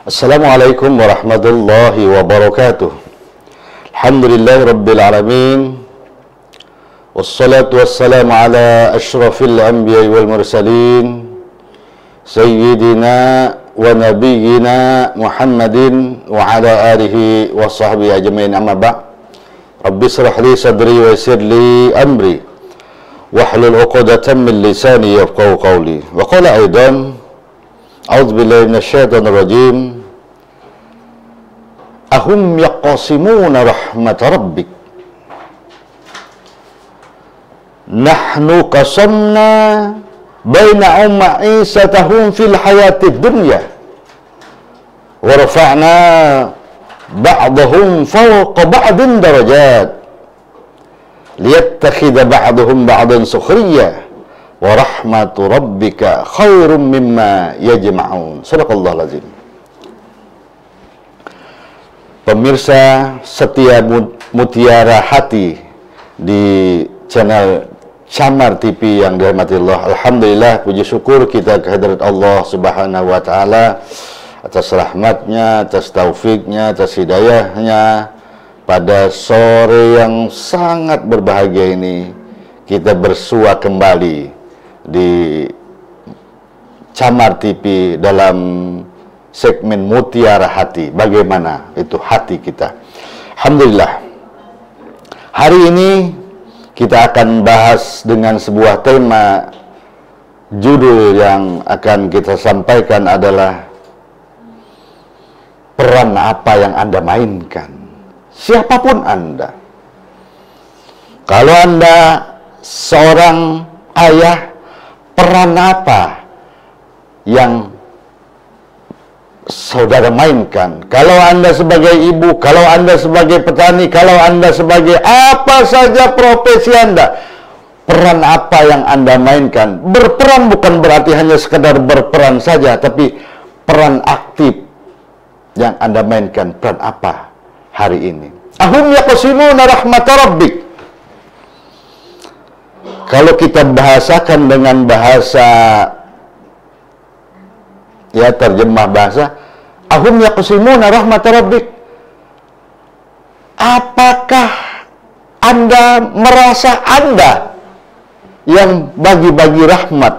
Assalamualaikum warahmatullahi wabarakatuh. Alhamdulillahi rabbil alamin. Wassalatu wassalamu ala ashrafil anbiya'i wal mursalin Sayyidina wa nabiyyina Muhammadin wa ala alihi wa sahbihi ajmain, amma ba'. Rabbi shrah li sadri wa yassir li amri wahlul 'uqdatam min lisani yafqahu qawli. Wa qala aidan a'udzu billahi minasyaitonir rajim. Ahum yaqasimuna rahmat rabbik nahnu qasamna bainahum ma'isatahum fil hayatid dunya wa rafa'na ba'dahum fawqa ba'din darajat liyattakhidha ba'dahum ba'dan sukhriyyah wa rahmatu rabbika khairum mimma yajma'un. Shadaqallahul azim. Pemirsa setia Mutiara Hati di channel Camar TV yang dirahmati Allah, alhamdulillah, puji syukur kita kehadirat Allah Subhanahu wa taala atas rahmatnya, atas taufiknya, atas hidayahnya. Pada sore yang sangat berbahagia ini kita bersua kembali di Camar TV dalam segmen Mutiara Hati. Bagaimana itu hati kita? Alhamdulillah, hari ini kita akan bahas dengan sebuah tema. Judul yang akan kita sampaikan adalah peran apa yang Anda mainkan. Siapapun Anda, kalau Anda seorang ayah, peran apa yang saudara mainkan? Kalau Anda sebagai ibu, kalau Anda sebagai petani, kalau Anda sebagai apa saja profesi Anda, peran apa yang Anda mainkan? Berperan bukan berarti hanya sekedar berperan saja, tapi peran aktif yang Anda mainkan. Peran apa hari ini? Ahum yaqsimuna rahmat rabbik. Kalau kita bahasakan dengan bahasa, ya, terjemah bahasa, ahum yaqsimuna rahmat rabbik. Apakah Anda merasa Anda yang bagi-bagi rahmat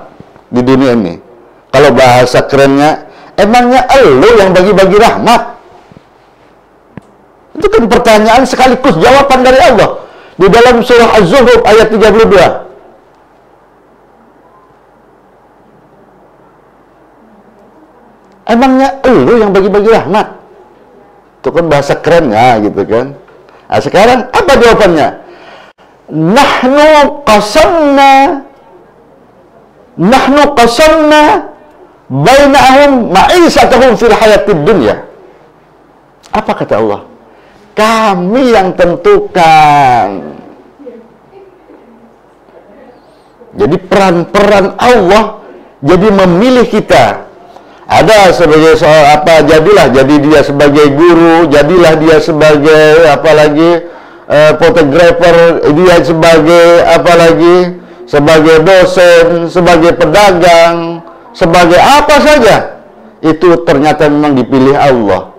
di dunia ini? Kalau bahasa kerennya, emangnya elu yang bagi-bagi rahmat? Itu kan pertanyaan sekaligus jawaban dari Allah di dalam surah Az-Zukhruf ayat 32. Emangnya elu yang bagi-bagi rahmat? Itu kan bahasa kerennya gitu kan. Nah, sekarang apa jawabannya? Nahnu qasamna bainahum ma'isatahum fil hayatid dunya. Apa kata Allah? Kami yang tentukan. Jadi peran-peran Allah jadi memilih kita. Ada sebagai jadilah, jadi dia sebagai guru, jadilah dia sebagai fotografer, dia sebagai sebagai dosen, sebagai pedagang, sebagai apa saja. Itu ternyata memang dipilih Allah.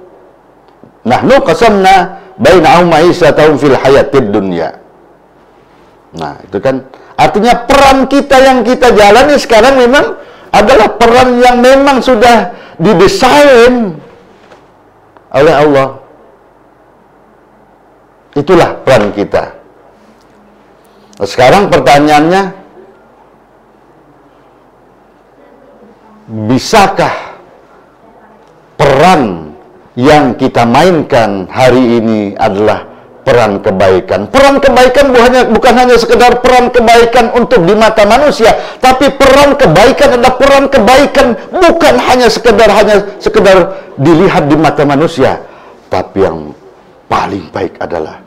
Nahnu qasamna bainahum ma'isatahum fil hayatid dunya. Nah, itu kan artinya peran kita yang kita jalani sekarang memang adalah peran yang memang sudah didesain oleh Allah. Itulah peran kita. Sekarang pertanyaannya, bisakah peran yang kita mainkan hari ini adalah peran kebaikan. Peran kebaikan bukan hanya sekedar peran kebaikan untuk di mata manusia, tapi peran kebaikan adalah peran kebaikan bukan hanya sekedar dilihat di mata manusia, tapi yang paling baik adalah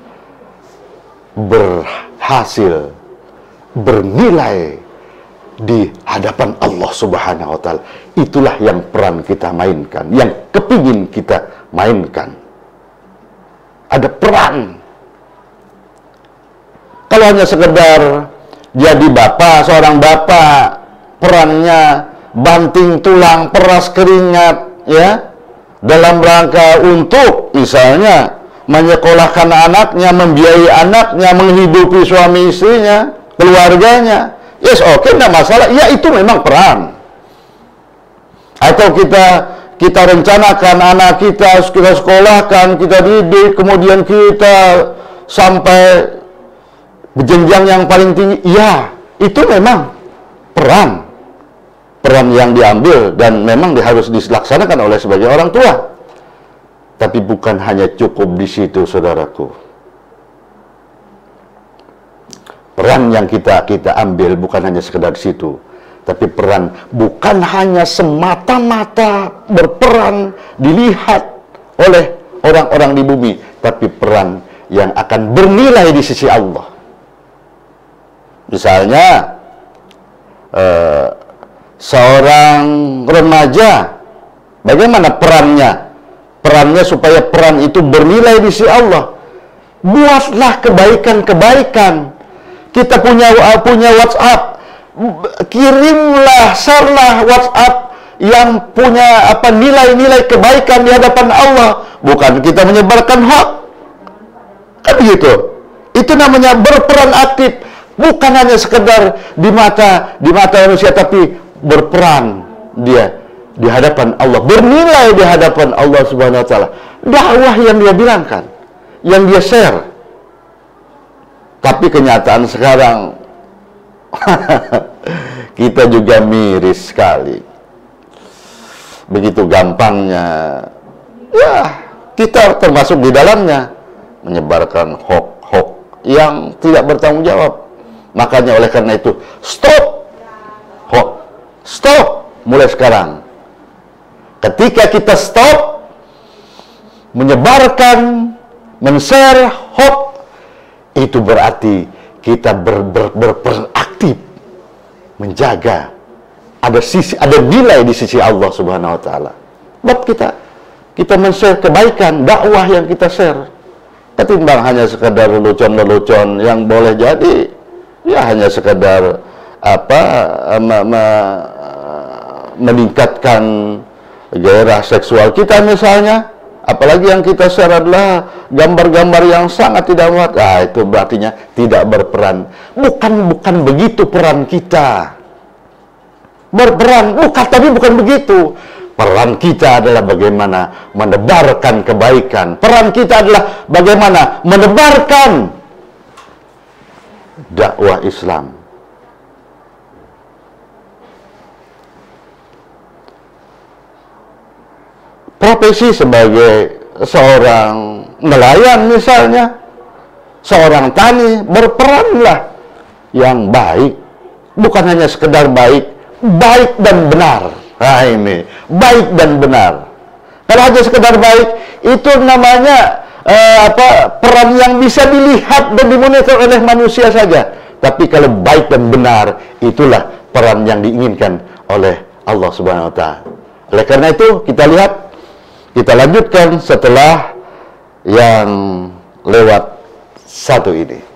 berhasil, bernilai di hadapan Allah Subhanahu wa Ta'ala. Itulah yang peran kita mainkan, yang kepingin kita mainkan. Ada peran. Kalau hanya sekedar jadi bapak, seorang bapak, perannya banting tulang, peras keringat, ya, dalam rangka untuk misalnya menyekolahkan anaknya, membiayai anaknya, menghidupi suami istrinya, keluarganya. Yes, oke, enggak masalah. Ya, itu memang peran. Atau kita rencanakan anak kita sekolahkan, kita didik, kemudian kita sampai jenjang yang paling tinggi. Ya, itu memang peran yang diambil dan memang harus dilaksanakan oleh sebagai orang tua. Tapi bukan hanya cukup di situ, saudaraku. Peran yang kita ambil bukan hanya sekedar di situ, tapi peran bukan hanya semata-mata berperan dilihat oleh orang-orang di bumi, tapi peran yang akan bernilai di sisi Allah. Misalnya seorang remaja, bagaimana perannya? Perannya supaya peran itu bernilai di sisi Allah. Buatlah kebaikan-kebaikan. Kita punya WhatsApp, kirimlah, share-lah WhatsApp yang punya nilai-nilai kebaikan di hadapan Allah. Bukan kita menyebarkan hoax. Kan begitu. Itu namanya berperan aktif. Bukan hanya sekedar di mata manusia, tapi berperan dia di hadapan Allah, bernilai di hadapan Allah Subhanahu wa Ta'ala. Dakwah yang dia bilangkan, yang dia share. Tapi kenyataan sekarang kita juga miris sekali. Begitu gampangnya, ya kita termasuk di dalamnya, menyebarkan hoax yang tidak bertanggung jawab. Makanya oleh karena itu, stop hoax, stop mulai sekarang. Ketika kita stop menyebarkan, men-share hoax, itu berarti kita berperan aktif menjaga ada nilai di sisi Allah Subhanahu wa Ta'ala. Sebab kita men-share kebaikan, dakwah yang kita share, ketimbang hanya sekedar lelucon-lelucon yang boleh jadi ya hanya sekedar meningkatkan gairah seksual kita misalnya. Apalagi yang kita share adalah gambar-gambar yang sangat tidak muat. Itu berartinya tidak berperan. Bukan begitu peran kita. Berperan, tapi bukan begitu. Peran kita adalah bagaimana menebarkan kebaikan. Peran kita adalah bagaimana menebarkan dakwah Islam. Profesi sebagai seorang nelayan misalnya, seorang tani, berperanlah yang baik. Bukan hanya sekedar baik dan benar. Nah ini, baik dan benar. Kalau hanya sekedar baik, itu namanya peran yang bisa dilihat dan dimonitor oleh manusia saja. Tapi kalau baik dan benar, itulah peran yang diinginkan oleh Allah Subhanahu wa Ta'ala. Oleh karena itu, kita lanjutkan setelah yang lewat satu ini.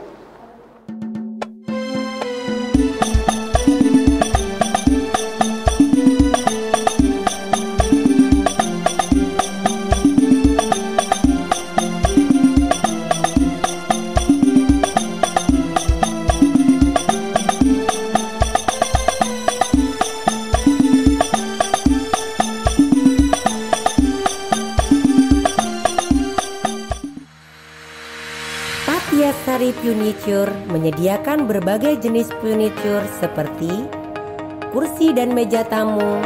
Sari Furniture menyediakan berbagai jenis furniture seperti kursi dan meja tamu,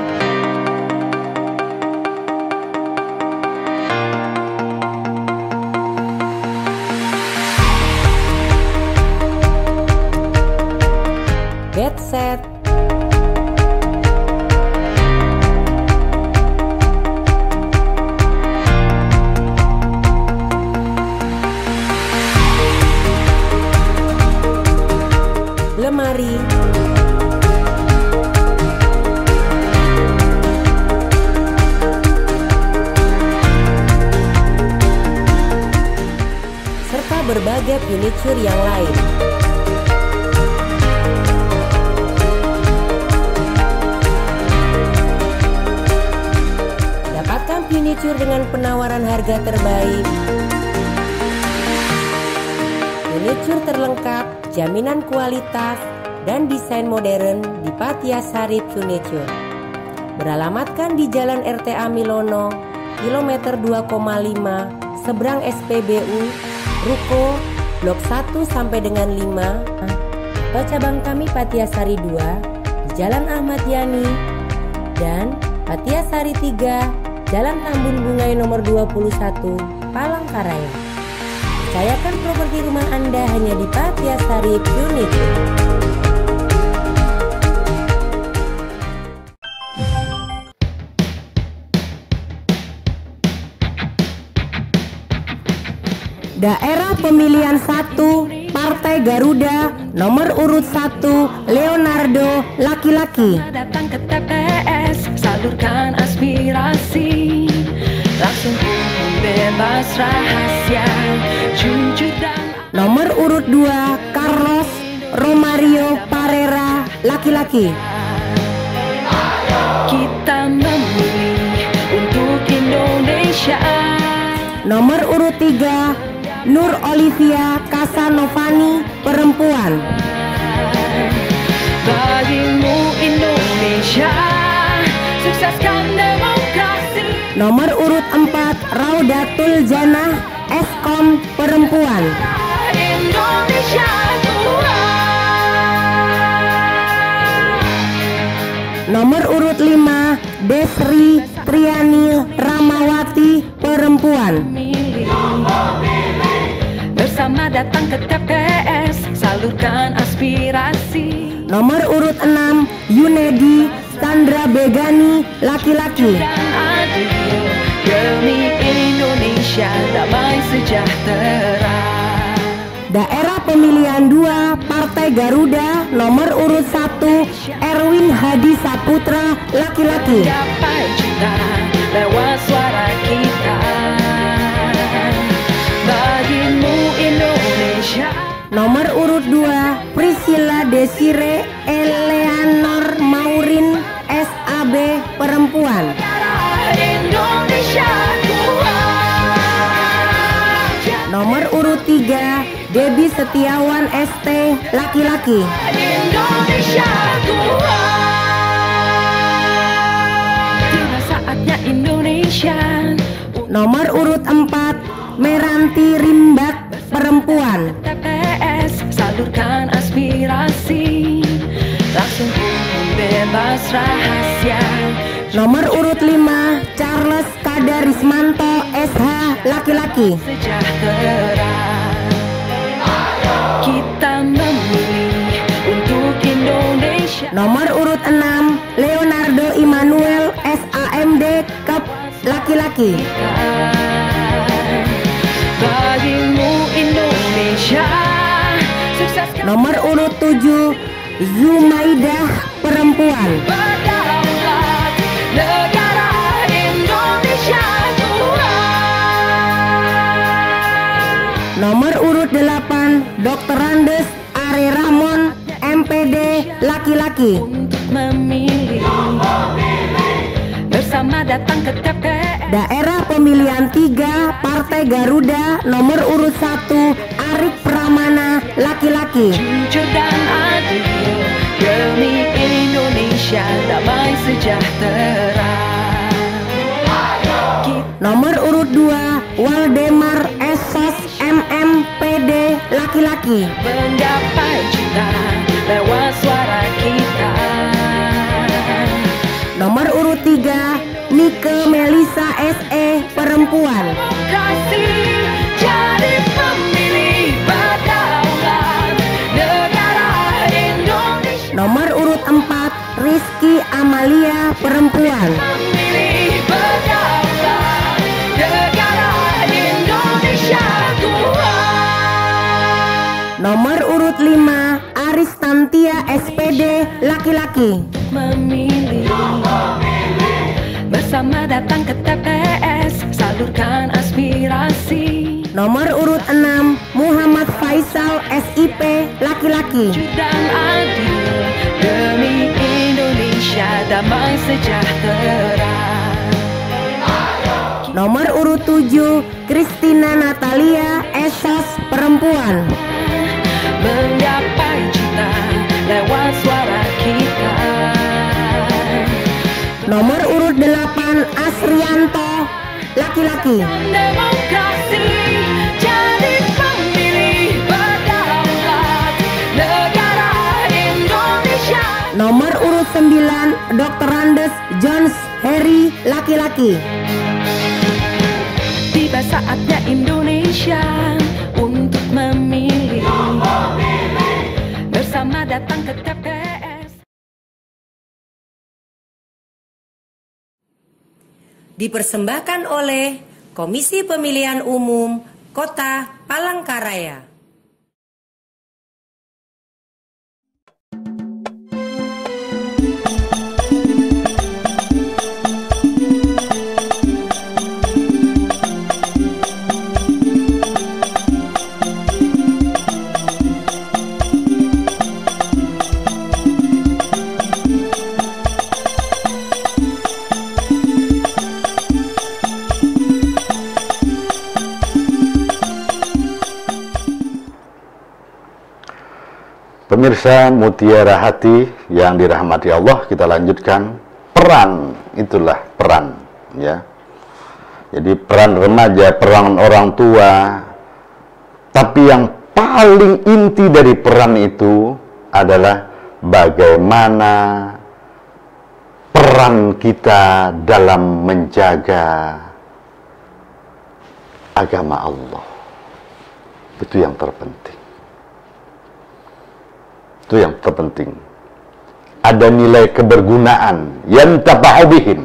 berbagai furniture yang lain. Dapatkan furniture dengan penawaran harga terbaik. Furniture terlengkap, jaminan kualitas, dan desain modern di Patyasari Furniture. Beralamatkan di Jalan RTA Milono, kilometer 2,5, seberang SPBU, Ruko, Blok 1 sampai dengan 5, atau cabang kami Patyasari 2, di Jalan Ahmad Yani, dan Patyasari 3, Jalan Tambun Bungai nomor 21, Palangkaraya. Percayakan properti rumah Anda hanya di Patyasari Furniture. Daerah pemilihan 1 Partai Garuda nomor urut 1 Leonardo laki-laki. Datang ke TPS, salurkan aspirasi, langsung umum bebas rahasia, jujur dan Nomor urut 2 Carlos Romario Parera laki-laki. kita memilih untuk Indonesia. Nomor urut 3 Nur Olivia Casanovani perempuan. Bagimu Indonesia, sukseskan demokrasi. Nomor urut 4 Raudatul Janah Eskom perempuan. Indonesia Nomor urut 5 Desri Triani Ramawati perempuan. bersama datang ke TPS, salurkan aspirasi. Nomor urut 6 Yunedi Sandra Begani laki-laki. Dan adil demi Indonesia damai sejahtera. Daerah pemilihan 2 Partai Garuda nomor urut 1 Erwin Hadi Saputra laki-laki. Dapat cinta lewat suara kita. Bagimu Indonesia. Nomor urut 2 Priscilla Desire Eleanor Maurin SAB perempuan. Indonesia Nomor urut 3 Debbie Setiawan ST laki-laki. Indonesia tiba saatnya Indonesia. Nomor urut 4 Meranti Rimbak perempuan. TPS salurkan aspirasi, langsung umum bebas rahasia. Nomor urut 5 Charles Kadarismanto SH laki-laki. Sejahtera kita memilih untuk Indonesia. Nomor urut 6 Leonardo Immanuel SAMD Kep laki-laki. Bagimu Indonesia, sukseskan Nomor urut 7 Zumaidah perempuan. berdaulat negara Indonesia Nomor urut 8 Dr. Andes Are Ramon MPD laki-laki. untuk memilih bersama datang ke TPS. Daerah pemilihan 3 Partai Garuda nomor urut 1 Arik Pramana laki-laki. Jujur dan adil demi Indonesia damai sejahtera. Nomor urut 2 Waldemar Esos MMPD laki-laki. Mendapat cinta lewat suara kita. Nomor urut 3 Nike Melisa SE perempuan. Demokrasi jadi pemilih berdaulat negara Indonesia. Nomor urut 4 Rizky Amalia perempuan. Pemilih berdaulat negara Indonesia Nomor urut 5 Aristantia SPD laki-laki. memilih bersama datang ke TPS, salurkan aspirasi. Nomor urut 6 Muhammad Faisal SIP laki-laki. Dan adil demi Indonesia damai sejahtera. Nomor urut 7 Christina Natalia Esas perempuan. Menggapai cita lewat suara kita. Nomor urut 8 Asrianto laki-laki. Demokrasi jadi pemilih berdaulat negara Indonesia. Nomor urut 9 Dr. Andes Jones Harry laki-laki. Tiba saatnya Indonesia untuk memilih. Bersama datang ke TPS. Dipersembahkan oleh Komisi Pemilihan Umum Kota Palangkaraya. Pemirsa Mutiara Hati yang dirahmati Allah, kita lanjutkan peran, itulah peran ya. Jadi peran remaja, peran orang tua. Tapi yang paling inti dari peran itu adalah bagaimana peran kita dalam menjaga agama Allah. Itu yang terpenting. Itu yang terpenting. Ada nilai kebergunaan yang tabaubihin,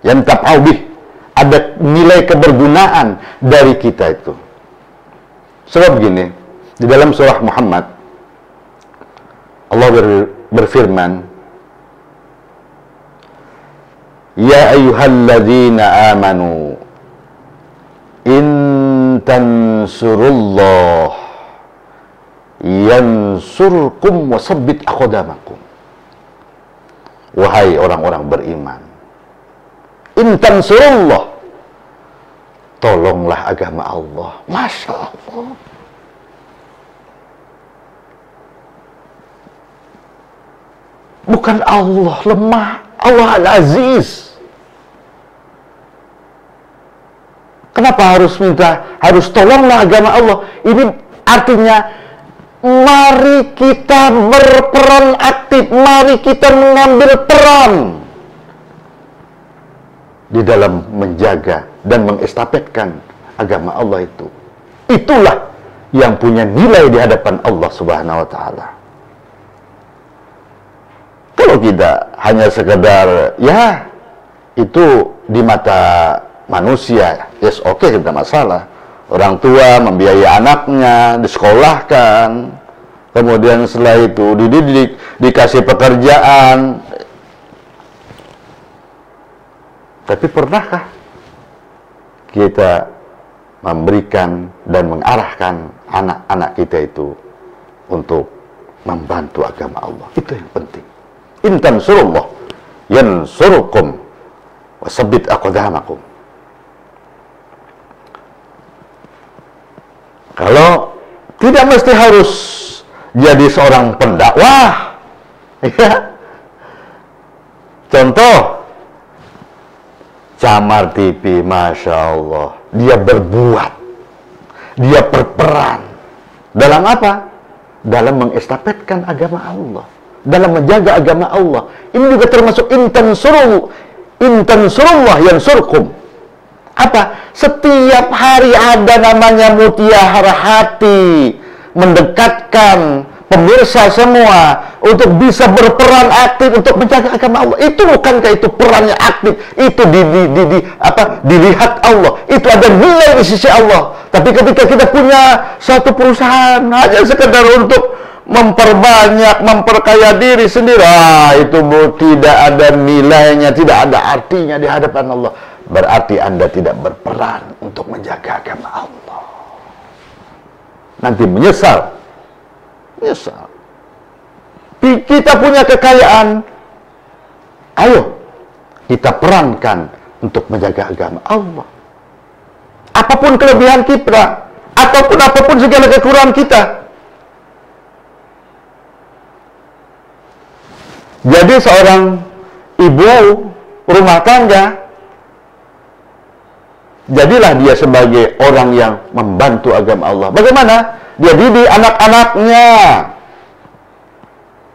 yang tabaubih. Ada nilai kebergunaan dari kita itu. Sebab begini, di dalam surah Muhammad Allah berfirman, Ya ayyuhalladzina amanu in tansurullah yansurkum wasabbit aqdamakum. Wahai orang-orang beriman, in tansurullah, tolonglah agama Allah. Masya Allah. Bukan Allah lemah, Allah Al-Aziz. Kenapa harus tolonglah agama Allah? Ini artinya mari kita berperan aktif, mari kita mengambil peran di dalam menjaga dan mengestafetkan agama Allah itu. Itulah yang punya nilai di hadapan Allah Subhanahu wa taala. Kalau kita hanya sekedar ya itu di mata manusia, yes oke, tidak masalah. Orang tua membiayai anaknya, disekolahkan, kemudian setelah itu dididik, dikasih pekerjaan. Tapi pernahkah kita memberikan dan mengarahkan anak-anak kita itu untuk membantu agama Allah? Itu yang penting. In tansurullah yansurkum wasabbit aqdamakum. Kalau tidak mesti harus jadi seorang pendakwah, ya. Contoh, Camar TV, Masya Allah, dia berbuat, dia berperan. Dalam apa? Dalam mengestafetkan agama Allah, dalam menjaga agama Allah. Ini juga termasuk intansurullah yansurkum. Apa? Setiap hari ada namanya Mutiara Hati, mendekatkan pemirsa semua untuk bisa berperan aktif untuk menjaga agama Allah. Itu bukankah itu perannya aktif? Itu dilihat Allah. Itu ada nilai di sisi Allah. Tapi ketika kita punya satu perusahaan hanya sekedar untuk memperbanyak, memperkaya diri sendiri, itu tidak ada nilainya, tidak ada artinya di hadapan Allah. Berarti Anda tidak berperan untuk menjaga agama Allah. nanti menyesal. Menyesal. Kita punya kekayaan, ayo kita perankan untuk menjaga agama Allah. Apapun kelebihan kita, ataupun apapun segala kekurangan kita. Jadi seorang ibu rumah tangga, jadilah dia sebagai orang yang membantu agama Allah. Bagaimana? Dia didik anak-anaknya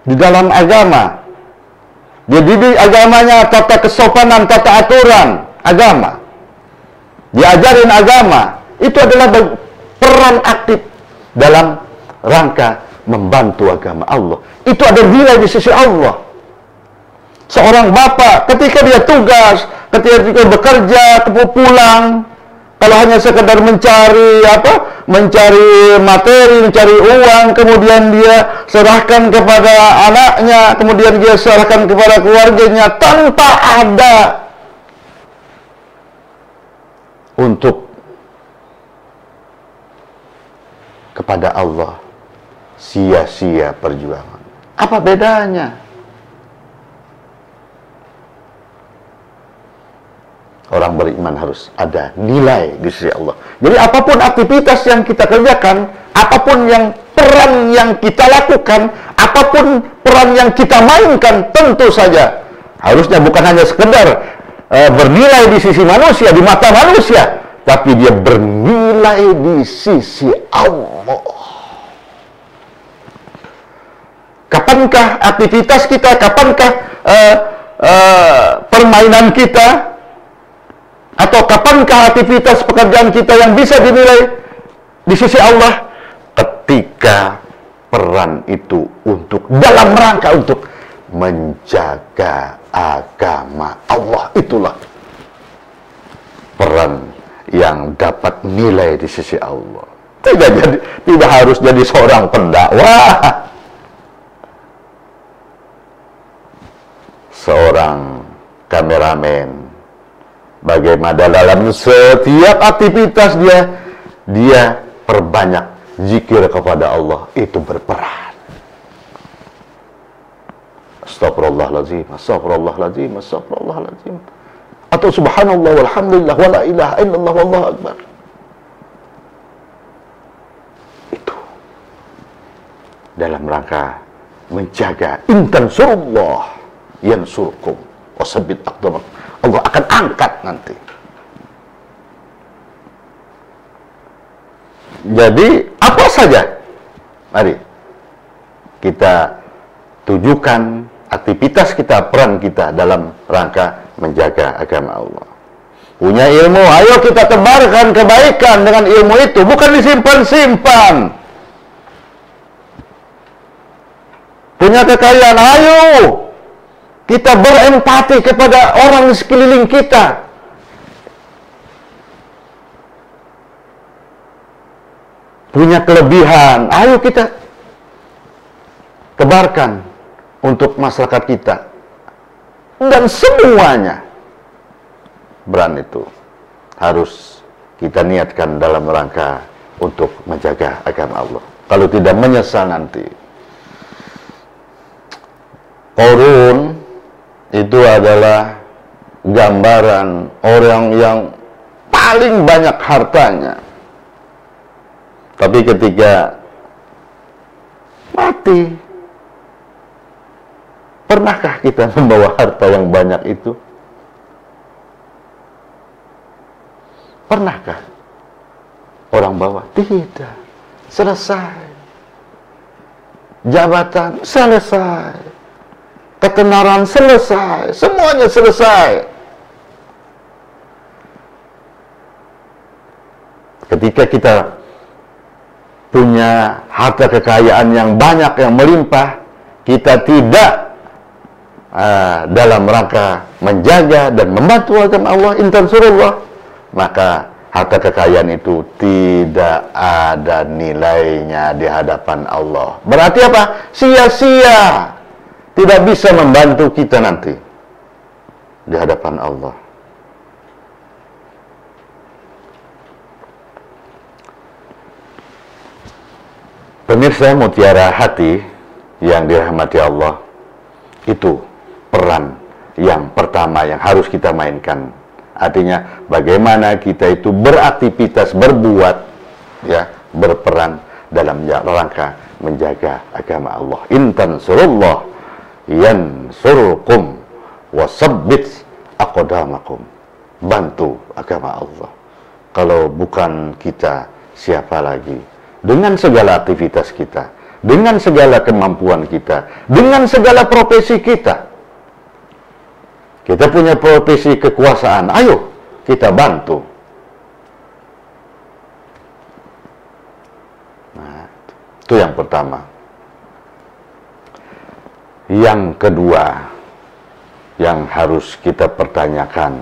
di dalam agama. Dia didik agamanya, tata kesopanan, tata aturan agama. Diajarin agama. Itu adalah peran aktif dalam rangka membantu agama Allah. Itu ada nilai di sisi Allah. Seorang bapak ketika dia tugas, ketika dia bekerja, pulang, kalau hanya sekedar mencari mencari materi, mencari uang, kemudian dia serahkan kepada anaknya, kemudian dia serahkan kepada keluarganya tanpa ada untuk kepada Allah, sia-sia perjuangan. Apa bedanya? Orang beriman harus ada nilai di sisi Allah. Jadi apapun aktivitas yang kita kerjakan, apapun yang peran yang kita lakukan, apapun peran yang kita mainkan, tentu saja harusnya bukan hanya sekedar bernilai di sisi manusia, di mata manusia, tapi dia bernilai di sisi Allah. Kapankah aktivitas kita, kapankah permainan kita, atau kapankah aktivitas pekerjaan kita yang bisa dinilai di sisi Allah? Ketika peran itu dalam rangka untuk menjaga agama Allah, itulah peran yang dapat nilai di sisi Allah. Tidak harus jadi seorang pendakwah, seorang kameramen. Bagaimana dalam setiap aktivitas dia perbanyak zikir kepada Allah, itu berperan. Astagfirullahaladzim, astagfirullahaladzim, astagfirullahaladzim. Atau subhanallah walhamdulillah wa la ilaha illallah wallahu akbar. Itu dalam rangka menjaga intansurullah yansurkum wasabbit aqdamak. Allah akan angkat nanti. Jadi apa saja, mari kita tujukan aktivitas kita, peran kita dalam rangka menjaga agama Allah. Punya ilmu, ayo kita tebarkan kebaikan dengan ilmu itu, bukan disimpan-simpan. Punya kekayaan, ayo kita berempati kepada orang di sekeliling kita. Punya kelebihan, ayo kita tebarkan untuk masyarakat kita. Dan semuanya peran itu harus kita niatkan dalam rangka untuk menjaga agama Allah. Kalau tidak, menyesal nanti. Qarun itu adalah gambaran orang yang paling banyak hartanya. Tapi ketika mati, pernahkah kita membawa harta yang banyak itu? Pernahkah orang bawa? Tidak. Selesai. Jabatan selesai. Ketenaran selesai, semuanya selesai. Ketika kita punya harta kekayaan yang banyak, yang melimpah, kita tidak dalam rangka menjaga dan membantu agama Allah, intansurullah, maka harta kekayaan itu tidak ada nilainya di hadapan Allah. Berarti apa? Sia-sia. Tidak bisa membantu kita nanti di hadapan Allah. Pemirsa Mutiara Hati yang dirahmati Allah, itu peran yang pertama yang harus kita mainkan. Artinya bagaimana kita itu beraktivitas, berbuat, ya, berperan dalam rangka menjaga agama Allah. In tansurullah yansurkum wasabbit aqdamakum. Bantu agama Allah. Kalau bukan kita, siapa lagi? Dengan segala aktivitas kita, dengan segala kemampuan kita, dengan segala profesi kita. Kita punya profesi kekuasaan, ayo kita bantu. Nah, itu yang pertama. Yang kedua yang harus kita pertanyakan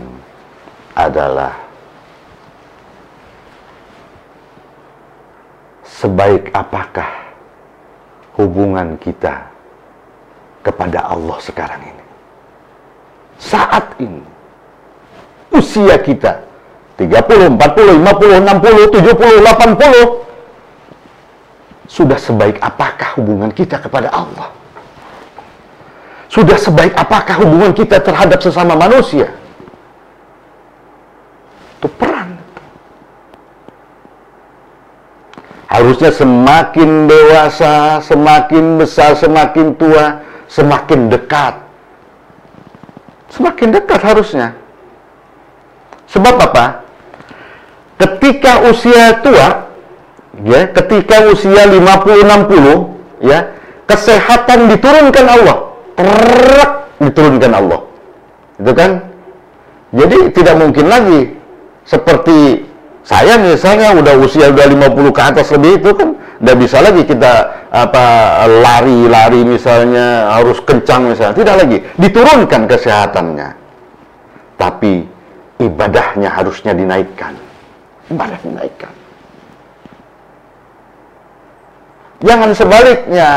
adalah sebaik apakah hubungan kita kepada Allah sekarang ini? Saat ini, usia kita 30, 40, 50, 60, 70, 80, sudah sebaik apakah hubungan kita kepada Allah? Sudah sebaik apakah hubungan kita terhadap sesama manusia? Itu peran. Harusnya semakin dewasa, semakin besar, semakin tua, semakin dekat. Semakin dekat harusnya. Sebab apa? Ketika usia tua, ya, ketika usia 50-60, ya, kesehatan diturunkan Allah. Diturunkan Allah. Itu kan? Jadi tidak mungkin lagi seperti saya misalnya udah usia 50 ke atas lebih, itu kan tidak bisa lagi kita lari misalnya, harus kencang misalnya, tidak lagi, diturunkan kesehatannya. Tapi ibadahnya harusnya dinaikkan. Ibadah dinaikkan. Jangan sebaliknya.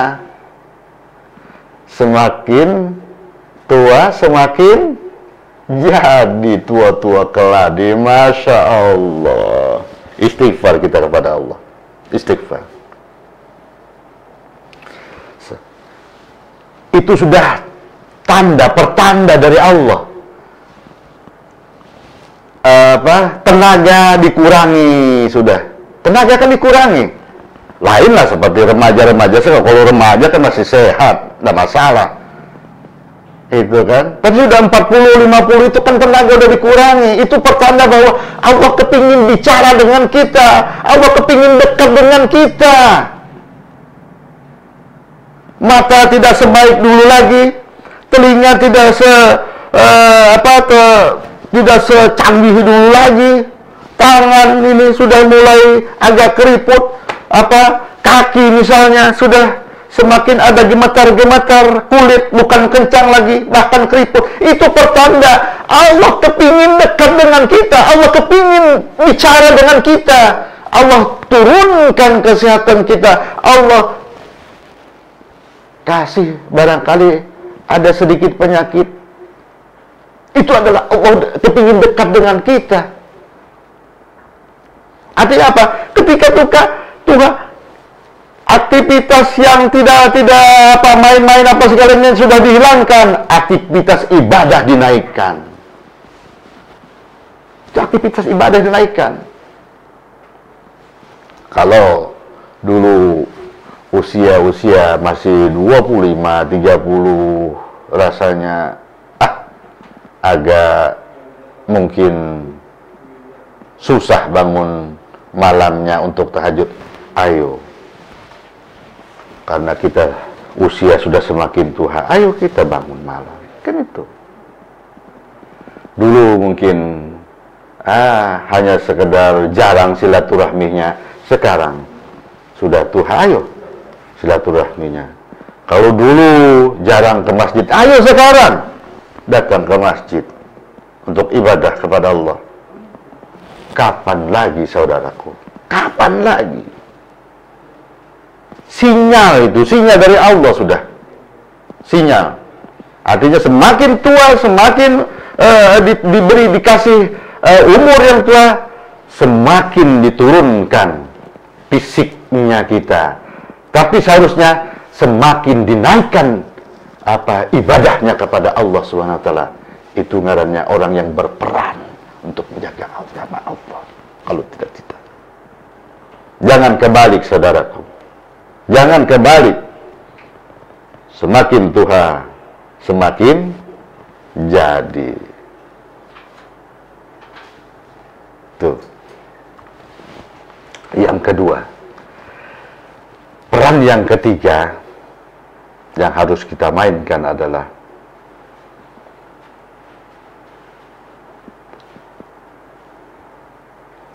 Semakin tua semakin jadi tua-tua keladi. Masya Allah. Istighfar kita kepada Allah. Istighfar. Itu sudah pertanda dari Allah. Tenaga dikurangi sudah. Tenaga kan dikurangi. Lainlah seperti remaja-remaja. Kalau remaja kan masih sehat, tidak masalah. Itu kan. Tapi sudah 40, 50 itu kan tenaga udah dikurangi. Itu pertanda bahwa Allah kepingin bicara dengan kita. Allah kepingin dekat dengan kita. Mata tidak sebaik dulu lagi. Telinga tidak tidak secanggih dulu lagi. Tangan ini sudah mulai agak keriput. Kaki misalnya sudah semakin ada gemetar-gemetar, kulit bukan kencang lagi, bahkan keriput. Itu pertanda Allah kepingin dekat dengan kita. Allah kepingin bicara dengan kita. Allah turunkan kesehatan kita. Allah kasih barangkali ada sedikit penyakit. Itu adalah Allah kepingin dekat dengan kita. Artinya apa? Ketika Tuhan aktivitas yang tidak main-main segalanya sudah dihilangkan, aktivitas ibadah dinaikkan. Aktivitas ibadah dinaikkan. Kalau dulu usia masih 25, 30, rasanya agak mungkin susah bangun malamnya untuk tahajud. Ayo, karena kita usia sudah semakin tua, ayo kita bangun malam. Kan itu. Dulu mungkin hanya sekedar jarang silaturahminya. Sekarang sudah tua, ayo silaturahminya. Kalau dulu jarang ke masjid, ayo sekarang datang ke masjid untuk ibadah kepada Allah. Kapan lagi, saudaraku? Kapan lagi? Sinyal itu, sinyal dari Allah sudah. Sinyal. Artinya semakin tua, semakin dikasih umur yang tua, semakin diturunkan fisiknya kita, Tapi seharusnya semakin dinaikkan ibadahnya kepada Allah Subhanahu wa taala, itu ngarannya orang yang berperan untuk menjaga agama Allah. Kalau tidak. Jangan kebalik, saudaraku. Jangan kebalik. Semakin tua, semakin jadi. Tuh. Yang kedua, peran yang ketiga yang harus kita mainkan adalah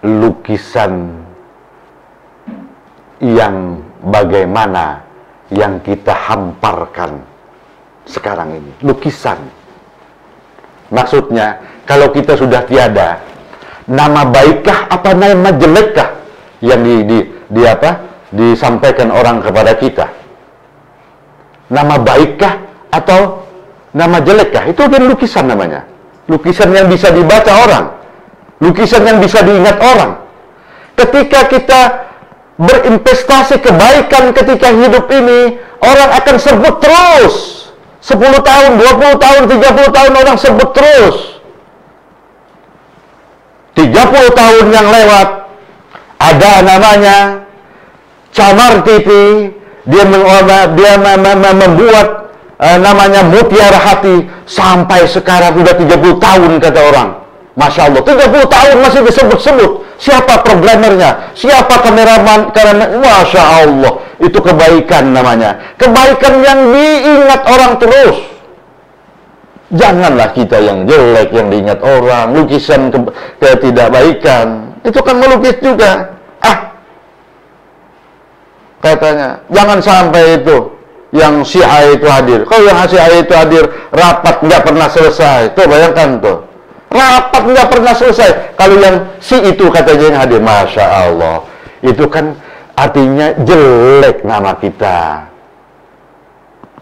lukisan yang bagaimana yang kita hamparkan sekarang ini. Lukisan. Maksudnya, kalau kita sudah tiada, nama baikkah apa nama jelekkah yang disampaikan orang kepada kita? Nama baikkah atau nama jelekkah? Itu kan lukisan namanya. Lukisan yang bisa dibaca orang. Lukisan yang bisa diingat orang. Ketika kita berinvestasi kebaikan ketika hidup ini, orang akan sebut terus. 10 tahun, 20 tahun, 30 tahun orang sebut terus. 30 tahun yang lewat, ada namanya Camar TV, dia membuat namanya Mutiara Hati, sampai sekarang sudah 30 tahun kata orang. Masya Allah, 30 tahun masih disebut-sebut. Siapa programmernya? Siapa kameraman? Karena Masya Allah, itu kebaikan namanya. Kebaikan yang diingat orang terus. Janganlah kita yang jelek, yang diingat orang. Lukisan ketidakbaikan, itu kan melukis juga. Katanya, jangan sampai itu yang Syiah itu hadir. Kalau yang Syiah itu hadir, rapat nggak pernah selesai. Tuh bayangkan tuh. Rapat nggak pernah selesai. Kalau yang si itu katanya yang hadir, Masya Allah, itu kan artinya jelek nama kita.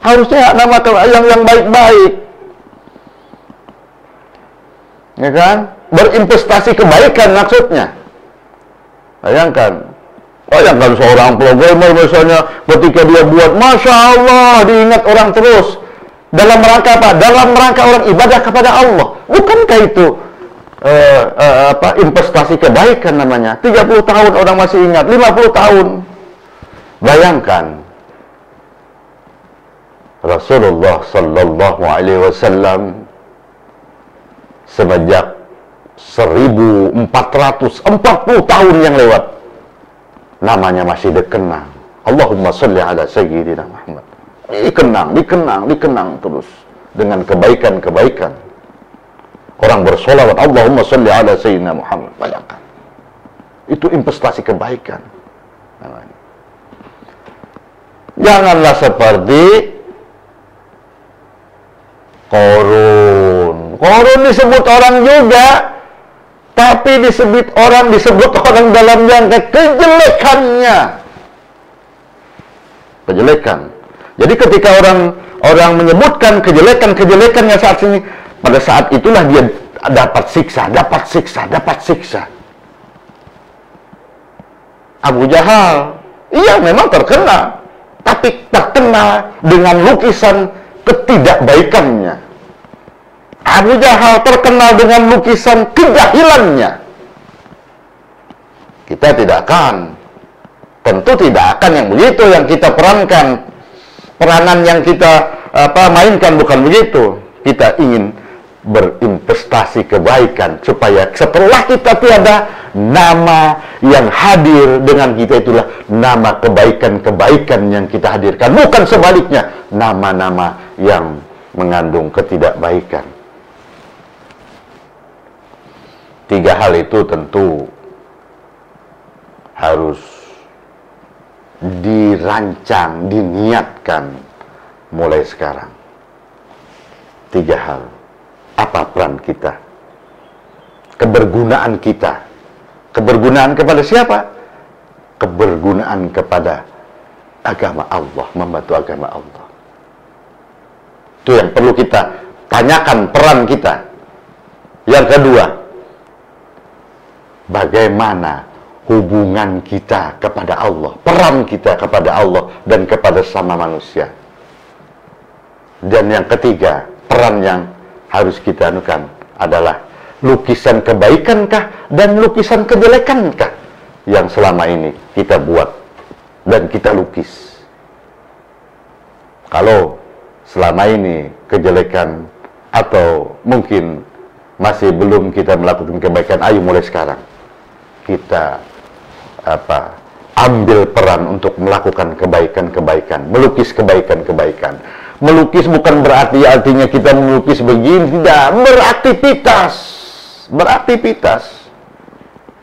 Harusnya nama yang baik-baik, ya kan? Berinvestasi kebaikan maksudnya. Bayangkan seorang programmer misalnya, ketika dia buat, Masya Allah, diingat orang terus. Dalam rangka apa? Dalam rangka orang ibadah kepada Allah. Bukankah itu investasi kebaikan namanya? 30 tahun orang masih ingat, 50 tahun. Bayangkan Rasulullah Sallallahu Alaihi Wasallam semenjak 1440 tahun yang lewat, namanya masih dikenang. Allahumma sholli ala sayyidina Muhammad. Dikenang terus dengan kebaikan-kebaikan. Orang bersolawat, Allahumma sholli ala sayyidina Muhammad. Bayangkan. Itu investasi kebaikan namanya. Janganlah seperti Korun. Korun disebut orang juga, tapi disebut orang dalam jangka kejelekannya. Kejelekan. Jadi ketika orang menyebutkan kejelekannya saat ini, pada saat itulah dia dapat siksa. Abu Jahal, iya memang terkenal, tapi terkenal dengan lukisan ketidakbaikannya. Abu Jahal terkenal dengan lukisan kejahilannya. Kita tentu tidak akan yang begitu yang kita perankan. Peranan yang kita mainkan bukan begitu. Kita ingin berinvestasi kebaikan supaya setelah kita tiada, nama yang hadir dengan kita itulah nama kebaikan-kebaikan yang kita hadirkan, bukan sebaliknya nama-nama yang mengandung ketidakbaikan. 3 hal itu tentu harus dirancang, diniatkan mulai sekarang. 3 hal. Apa peran kita? Kebergunaan kita. Kebergunaan kepada siapa? Kebergunaan kepada agama Allah, membantu agama Allah. Itu yang perlu kita tanyakan peran kita. Yang kedua, bagaimana hubungan kita kepada Allah, peran kita kepada Allah dan kepada sama manusia. Dan yang ketiga, peran yang harus kita anukan adalah lukisan kebaikankah dan lukisan kejelekankah yang selama ini kita buat dan kita lukis. Kalau selama ini kejelekan atau mungkin masih belum kita melakukan kebaikan, ayo mulai sekarang kita ambil peran untuk melakukan kebaikan-kebaikan, melukis kebaikan-kebaikan. Melukis bukan berarti artinya kita melukis begini, tidak, beraktivitas,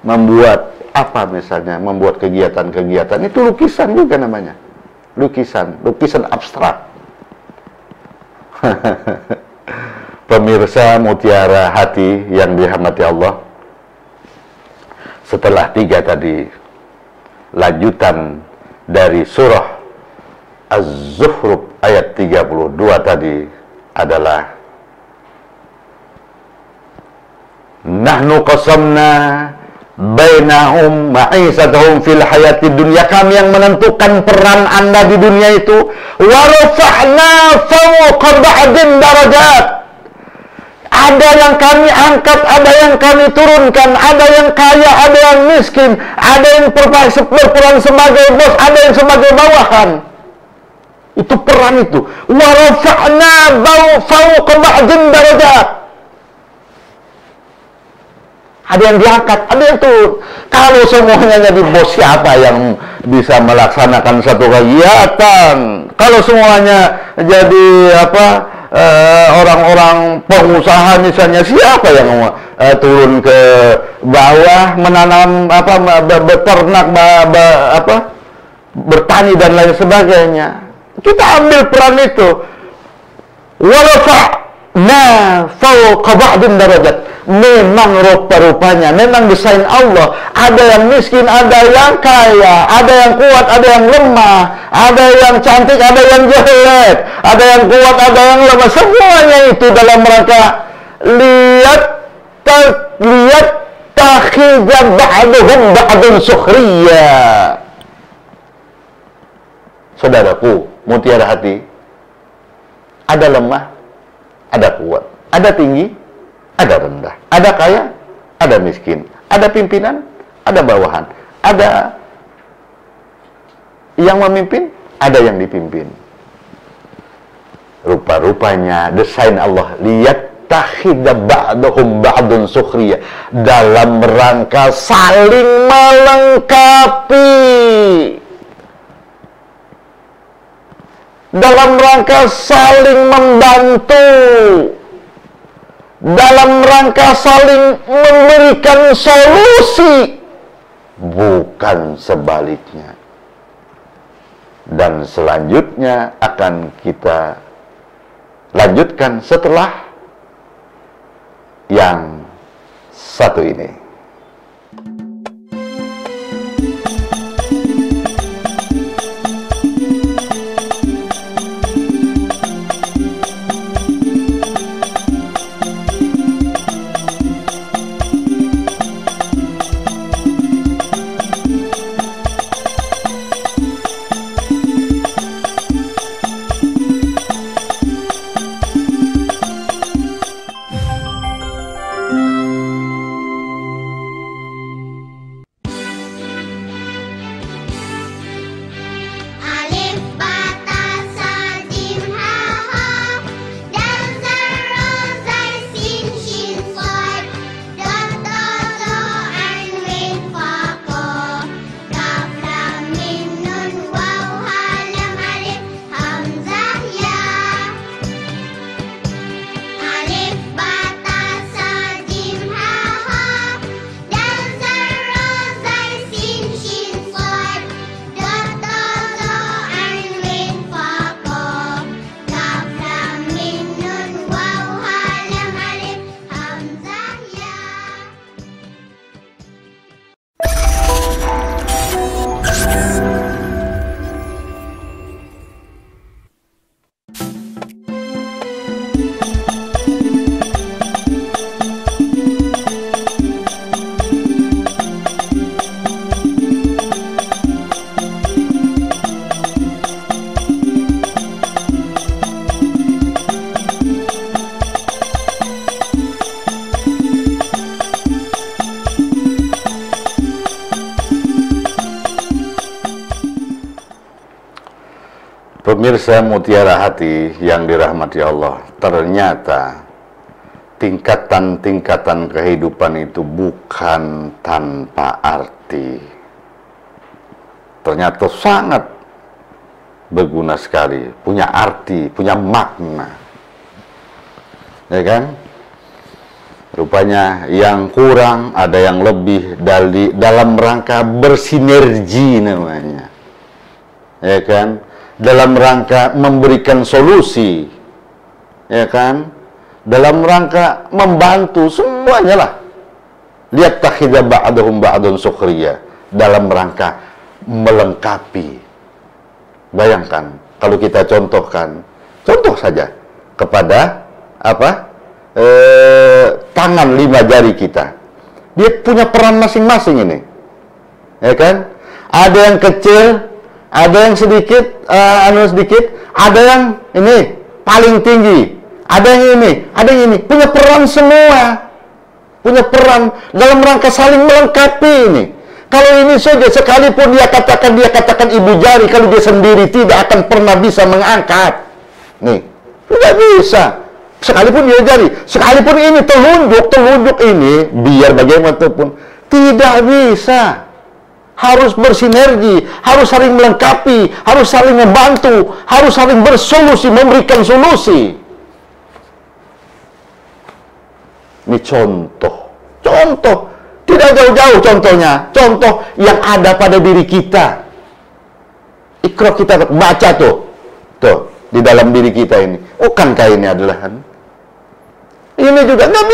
membuat apa misalnya, membuat kegiatan-kegiatan, itu lukisan juga namanya, lukisan abstrak. Pemirsa Mutiara Hati yang dirahmati Allah, setelah 3 tadi, lanjutan dari surah Az-Zukhruf ayat 32 tadi adalah nahnu qasamna bainahum ma'isatuhum fil hayati dunya, kami yang menentukan peran Anda di dunia itu, wa rafa'na fawqa ba'din darajat, ada yang kami angkat, ada yang kami turunkan, ada yang kaya, ada yang miskin, ada yang berperan sebagai bos, ada yang sebagai bawahan. Itu peran itu. Wa rafa'na fawqa ba'din darajat. Ada yang diangkat, ada yang turun. Kalau semuanya jadi bos, siapa yang bisa melaksanakan satu kegiatan? Kalau semuanya jadi orang-orang pengusaha misalnya, siapa yang turun ke bawah menanam beternak, bertani dan lain sebagainya? Kita ambil peran itu. Wa rafa'na fawqa ba'din darajat. Memang rupa-rupanya, memang desain Allah, ada yang miskin, ada yang kaya, ada yang kuat, ada yang lemah, ada yang cantik, ada yang jelek, ada yang kuat, ada yang lemah. Semuanya itu dalam rangka lihat takhidha ba'duhum ba'dun sukhriya. Saudaraku Mutiara Hati, ada lemah, ada kuat, ada tinggi, ada rendah, ada kaya, ada miskin, ada pimpinan, ada bawahan, ada yang memimpin, ada yang dipimpin. Rupa-rupanya desain Allah, lihat takhidha ba'duhum ba'dun sukhriya, dalam rangka saling melengkapi, dalam rangka saling membantu, dalam rangka saling memberikan solusi, bukan sebaliknya. Dan selanjutnya akan kita lanjutkan setelah yang satu ini. Pemirsa Mutiara Hati yang dirahmati Allah, ternyata tingkatan-tingkatan kehidupan itu bukan tanpa arti. Ternyata sangat berguna sekali, punya arti, punya makna. Ya kan? Rupanya yang kurang, ada yang lebih dalam rangka bersinergi namanya. Ya kan? Dalam rangka memberikan solusi. Ya kan? Dalam rangka membantu semuanya lah. Lihat takhidha ba'dahum ba'dun sukhriya, dalam rangka melengkapi. Bayangkan kalau kita contoh saja kepada tangan 5 jari kita, dia punya peran masing-masing ini, ya kan? Ada yang kecil, ada yang sedikit, ada yang ini paling tinggi, ada yang ini, punya peran semua, punya peran dalam rangka saling melengkapi ini. Kalau ini saja, sekalipun dia katakan ibu jari, kalau dia sendiri tidak akan pernah bisa mengangkat. Nih, tidak bisa. Sekalipun dia jari, sekalipun ini telunjuk ini, biar bagaimanapun, tidak bisa. Harus bersinergi, harus saling melengkapi, harus saling membantu, harus saling bersolusi, memberikan solusi. Ini contoh. Tidak jauh-jauh contohnya, contoh yang ada pada diri kita. Iqra, kita baca tuh di dalam diri kita ini. Bukankah ini adalah ini juga nggak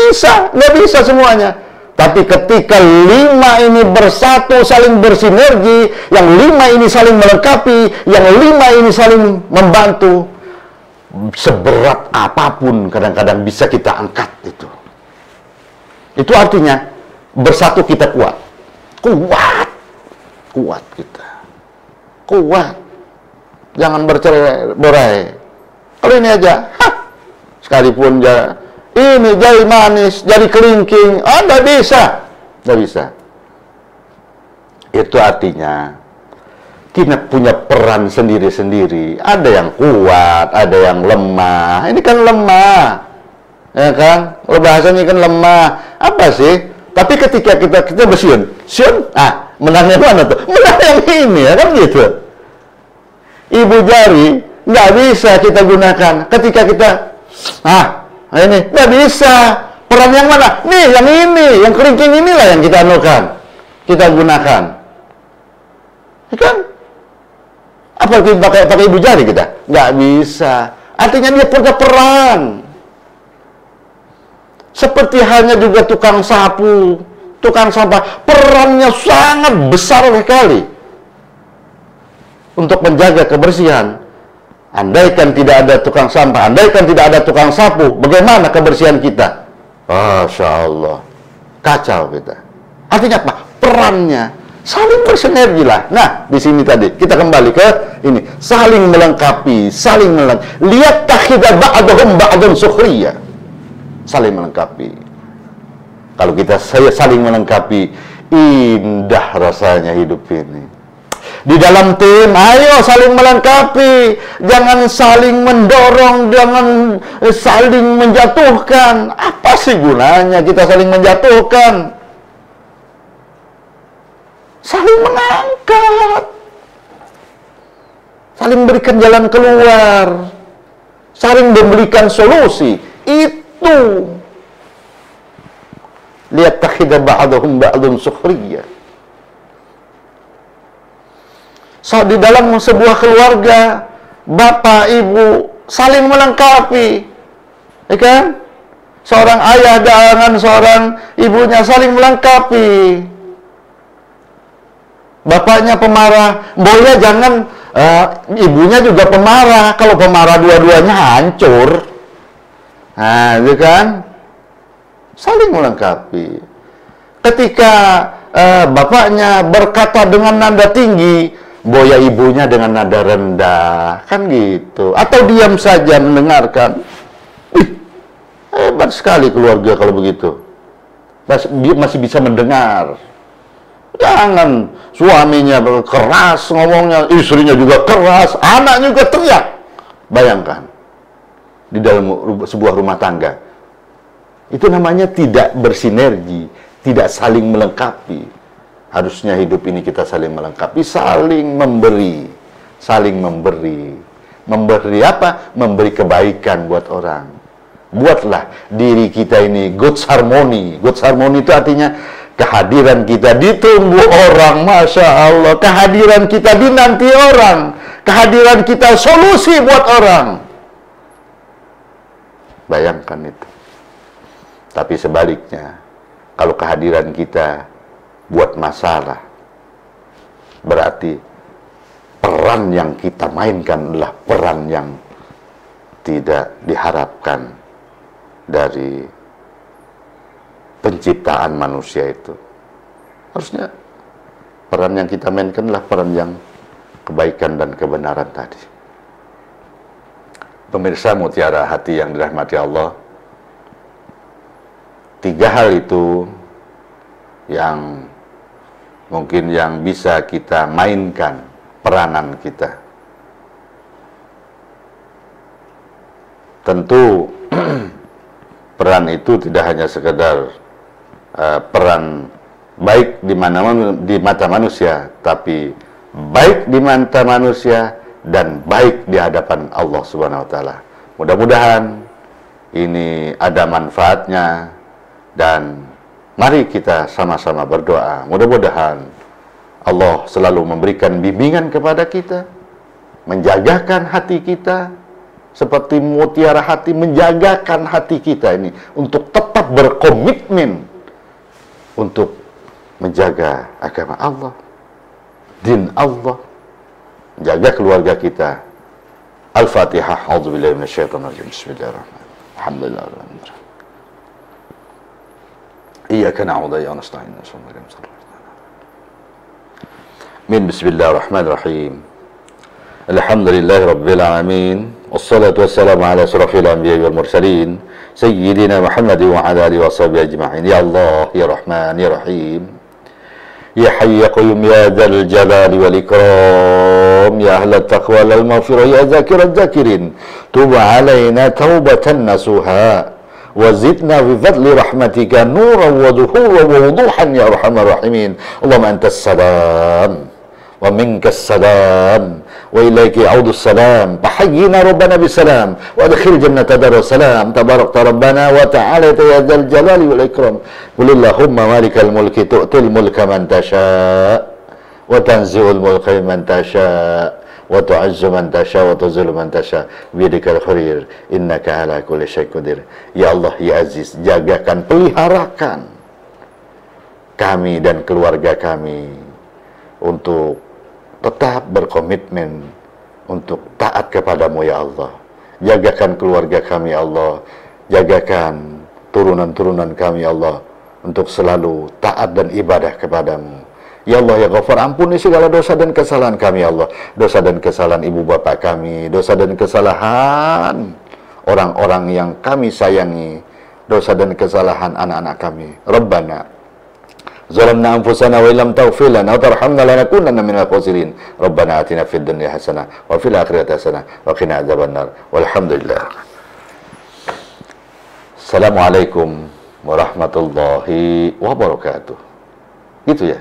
bisa semuanya. Tapi ketika 5 ini bersatu, saling bersinergi, yang 5 ini saling melengkapi, yang 5 ini saling membantu, seberat apapun kadang-kadang bisa kita angkat itu. Itu artinya bersatu kita kuat kita, jangan bercerai-berai. Kalau ini aja, sekalipun ini jari manis, jari kelingking, nggak bisa. Itu artinya kita punya peran sendiri-sendiri. Ada yang kuat, ada yang lemah. Ini kan lemah, ya kan? Kalau bahasanya kan lemah, apa sih? Tapi ketika kita bersiun, menangnya mana tuh? Menang yang ini, ya kan gitu. Ibu jari nggak bisa kita gunakan. Ketika kita, ini nggak bisa. Peran yang mana? Nih, yang ini, yang kelingking inilah yang kita anukan, kita gunakan. Ya kan? Apa kita pakai ibu jari kita? Nggak bisa. Artinya dia punya peran. Seperti halnya juga tukang sapu, tukang sampah, perannya sangat besar sekali untuk menjaga kebersihan. Andaikan tidak ada tukang sampah, andaikan tidak ada tukang sapu, bagaimana kebersihan kita? Masya Allah, kacau kita. Artinya apa? Perannya saling bersinergi lah. Nah, di sini tadi kita kembali ke ini, saling melengkapi, lihat takhidha ba'dahum ba'dun sukhriya. Saling melengkapi. Kalau kita saling melengkapi, indah rasanya hidup ini. Di dalam tim, ayo saling melengkapi, jangan saling mendorong, jangan saling menjatuhkan. Apa sih gunanya kita saling menjatuhkan? Saling mengangkat, saling berikan jalan keluar, saling memberikan solusi. Itu lihat takhidha ba'dahum ba'dun sukhriya. Di dalam sebuah keluarga, bapak, ibu saling melengkapi, ya kan? Seorang ayah dengan seorang ibunya saling melengkapi. Bapaknya pemarah, boleh jangan ibunya juga pemarah. Kalau pemarah dua-duanya hancur. Nah, itu kan saling melengkapi. Ketika bapaknya berkata dengan nada tinggi, boya ibunya dengan nada rendah, kan gitu. Atau diam saja mendengarkan. Hebat sekali keluarga kalau begitu. Masih bisa mendengar. Jangan suaminya keras ngomongnya, istrinya juga keras, anak juga teriak. Bayangkan, di dalam sebuah rumah tangga, itu namanya tidak bersinergi, tidak saling melengkapi. Harusnya hidup ini kita saling melengkapi, saling memberi. Saling memberi. Memberi apa? Memberi kebaikan buat orang. Buatlah diri kita ini good harmony. Good harmony itu artinya kehadiran kita ditunggu orang, Masya Allah. Kehadiran kita dinanti orang. Kehadiran kita solusi buat orang. Bayangkan itu. Tapi sebaliknya, kalau kehadiran kita buat masalah, berarti peran yang kita mainkan adalah peran yang tidak diharapkan dari penciptaan manusia itu. Harusnya peran yang kita mainkan adalah peran yang kebaikan dan kebenaran tadi. Pemirsa mutiara hati yang dirahmati Allah, 3 hal itu yang mungkin yang bisa kita mainkan peranan kita. Tentu peran itu tidak hanya sekedar peran baik di mata manusia, tapi baik di mata manusia dan baik di hadapan Allah Subhanahu wa taala. Mudah-mudahan ini ada manfaatnya, dan mari kita sama-sama berdoa. Mudah-mudahan Allah selalu memberikan bimbingan kepada kita, menjagakan hati kita, seperti mutiara hati menjagakan hati kita ini untuk tetap berkomitmen untuk menjaga agama Allah, din Allah, jaga keluarga kita. Al-Fatihah. A'udzubillahi minasyaitonir rajim. Bismillahirrahmanirrahim. Alhamdulillahirabbil alamin. Iyyaka na'budu wa iyyaka nasta'in. Min bismillahirrahmanirrahim. Alhamdulillahirabbil alamin. Wassalatu wassalamu ala asyrafil anbiya'i wal mursalin sayyidina Muhammadin wa ala alihi washabihi ajma'in. Ya Allah, ya Rahman, ya Rahim. Ya Hayy ya Qayyum ya Dzal Jalali wal Ikram, ya Ahlat Taqwa wal Maghfirah, ya Zakirat Zakirin, tub alaina taubatan nasuha wa zidna bi fadli rahmatika nuran wa dhuhuran wa wuduhan ya Arhamar Rahimin. Allahumma antas salam wa minkas salam wa ilaiki a'udus salam. Tahayyina rabbana bisalam wa adkhil jannata darus salam. Tabarakta rabbana wa ta'ala ya dzal jalali wal ikram. Qulillahumma malikal mulki tu'til mulka man tasha' wa tanzi'ul mulka man tasha' wa tu'azzu man tasha' wa tuzillu man tasha' biyadikal khair innaka ala kulli syai'in qadir. Ya Allah, ya Aziz, jagakan, peliharakan kami dan keluarga kami untuk tetap berkomitmen untuk taat kepadamu ya Allah. Jagakan keluarga kami ya Allah, jagakan turunan-turunan kami ya Allah untuk selalu taat dan ibadah kepadamu ya Allah. Ya Ghafar, ampuni segala dosa dan kesalahan kami ya Allah, dosa dan kesalahan ibu bapak kami, dosa dan kesalahan orang-orang yang kami sayangi, dosa dan kesalahan anak-anak kami. Rabbana zalamna anfusana wa illam taghfir lana wa tarhamna lanakunanna minal khasirin. Rabbana atina fid dunya hasanah wa fil akhirati hasanah wa qina adzabannar. Walhamdulillah. Assalamualaikum warahmatullahi wabarakatuh. Gitu ya.